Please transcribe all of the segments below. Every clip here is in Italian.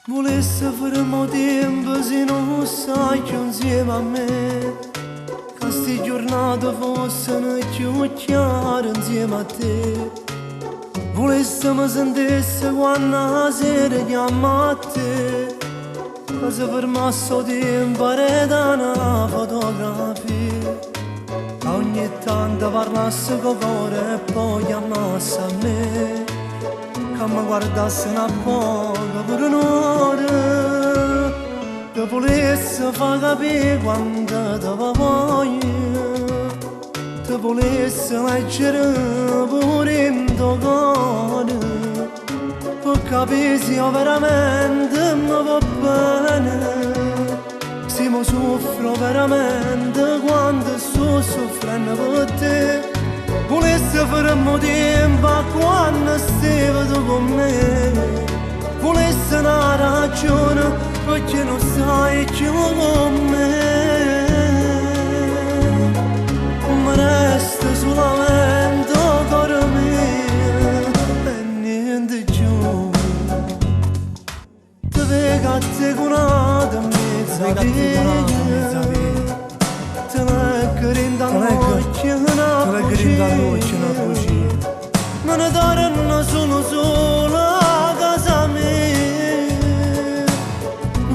Volesse faremo tempo se non sai che insieme a me, che sti giornate fossero più chiare insieme a te. Volesse mi sentisse quando la sera chiama a te, che si fermasse il tempo a redare una fotografia, che ogni tanto parlasse con cuore e poi chiamasse a me, che mi guardasse una poco per un'ora, che volesse far capire quanto ti voglio, ti volesse leggere pure in tuo cuore, per capire se io veramente mi va bene, se mi soffro veramente quando sto soffrendo per te. Volesse faremo tempo a quando stai tu con me, volesse una ragione perché non stai più con me, ma resta solamente il cuore mio e niente più. Ti vedo a te con una mezza vita, te leggo in da notte una voce, non ne daranno solo a casa mia,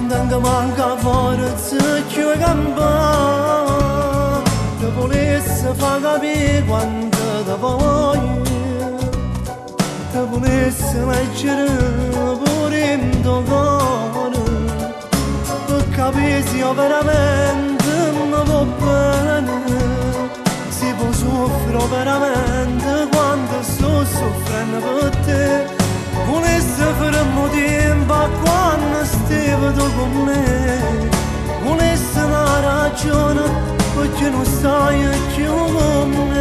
tanto manca forza che io campa, ti volesse far capire quanto ti voglio, ti volesse leggere pure in tuo cuore, per capire se io veramente mi va bene, se poi soffro veramente quando sto soffrendo per te. Volesse faremo tempo a quando stai tu con me, volesse una ragione perché non stai più con me.